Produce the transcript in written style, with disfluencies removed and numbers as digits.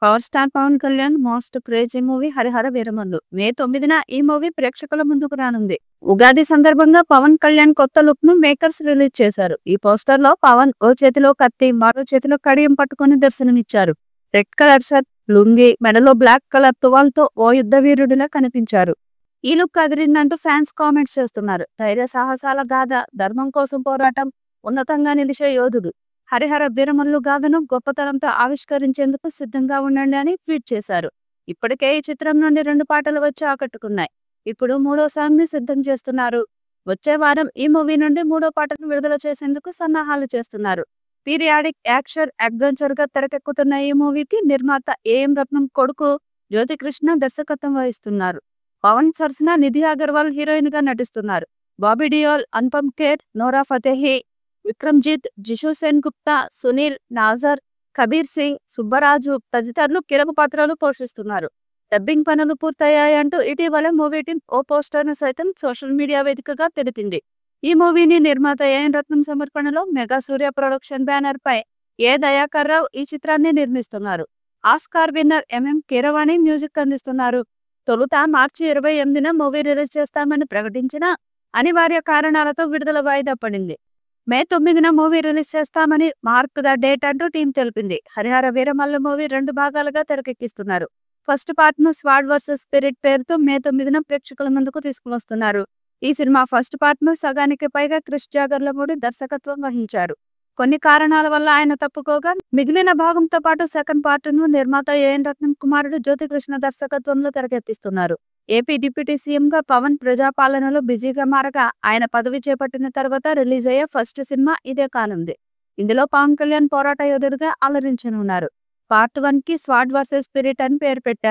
Power star Pawan Kalyan most crazy movie Harihara Veeramallu May 9న ఈ movie ప్రేక్షకుల ముందుకు రానుంది. ఉగాది సందర్భంగా పవన్ కళ్యాణ్ కొత్త లుక్ ను మేకర్స్ రిలీజ్ చేశారు. ఈ పోస్టర్ లో పవన్ ఓ చేతిలో కత్తి మరో చేతిలో కడియం పట్టుకుని దర్శనమిచ్చారు. రెడ్ కలర్ షర్ట్, లుంగి, మెడలో బ్లాక్ కలర్ తువాల్తో ఓ యుద్ధ వీరుడిలా కనిపించారు. ఈ లుక్ అదిరిందంటూ ఫ్యాన్స్ కామెంట్స్ చేస్తున్నారు. ధైర్య సాహసాల గాథ, ధర్మం కోసం పోరాటం, ఉన్నతంగా నిలిచే యోధుడు. హరిహర వీరమల్లు గాథను గొప్పతనంతో ఆవిష్కరించేందుకు సిద్ధంగా ఉండండి అని ట్వీట్ చేశారు. ఇప్పటికే ఈ చిత్రం నుండి 2 పాటలు వచ్చి ఆకట్టుకున్నాయి. ఇప్పుడు 3వ సాంగ్ ని సిద్ధం చేస్తున్నారు. వచ్చే వారం ఈ మూవీ నుండి 3వ పాటను విడుదల చేసేందుకు సన్నాహాలు చేస్తున్నారు. పీరియాడిక్ యాక్షన్ అడ్వెంచర్ గా తెరకెక్కుతున్న ఈ మూవీకి నిర్మాత ఏఎం రత్నం కొడుకు జ్యోతికృష్ణ దర్శకత్వం వహిస్తున్నారు. పవన్ సరసన నిధి అగర్వాల్ హీరోయిన్ గా నటిస్తున్నారు. బాబీ డియోల్, అనుపమ్ ఖేర్, నోరా ఫతేహి, విక్రమ్జిత్, జిషు సేన్ గుప్తా, సునీల్, నాజర్, కబీర్ సింగ్, సుబ్బరాజు తదితరులు కీలక పాత్రలు పోషిస్తున్నారు. డబ్బింగ్ పనులు పూర్తయ్యాయంటూ ఇటీవల మూవీ టీం ఓ పోస్టర్ ను సైతం సోషల్ మీడియా వేదికగా తెలిపింది. ఈ మూవీని నిర్మాత ఏఎన్ రత్నం సమర్పణలో మెగా సూర్య ప్రొడక్షన్ బ్యానర్ పై ఏ దయాకర్ రావు ఈ చిత్రాన్ని నిర్మిస్తున్నారు. Oscar winner MM Keeravani music అందిస్తున్నారు. తొలుత మార్చి 28న మూవీ రిలీజ్ చేస్తామని ప్రకటించినా అనివార్య కారణాలతో విడుదల వాయిదా పడింది. మే 9న మూవీ రిలీజ్ చేస్తామని మార్క్ ద డేట్ అంటూ టీం తెలిపింది. హరిహర వీరమల్లు మూవీ 2 భాగాలుగా తెరకెక్కిస్తున్నారు. ఫస్ట్ పార్ట్ ను స్వాడ్ వర్సెస్ స్పిరిట్ పేరుతో మే 9న ప్రేక్షకుల ముందుకు తీసుకువస్తున్నారు. ఈ సినిమా ఫస్ట్ పార్ట్ ను సగానికి పైగా క్రిష్ జాగర్లమూడి దర్శకత్వం వహించారు. కొన్ని కారణాల వల్ల ఆయన తప్పుకోగా మిగిలిన భాగంతో పాటు సెకండ్ పార్ట్ ను నిర్మాత ఏఎన్ రత్నం కుమారుడు జ్యోతికృష్ణ దర్శకత్వంలో తెరకెక్కిస్తున్నారు. ఏపీ డిప్యూటీ సీఎంగా పవన్ ప్రజాపాలనలో బిజీగా మారగా ఆయన పదవి చేపట్టిన తర్వాత రిలీజ్ అయ్యే ఫస్ట్ సినిమా ఇదే కానుంది. ఇందులో పవన్ కళ్యాణ్ పోరాట యోధుడిగా అలరించనున్నారు. పార్ట్ 1 కి స్వాడ్ వర్సెస్ స్పిరిట్ అని పేరు పెట్టారు.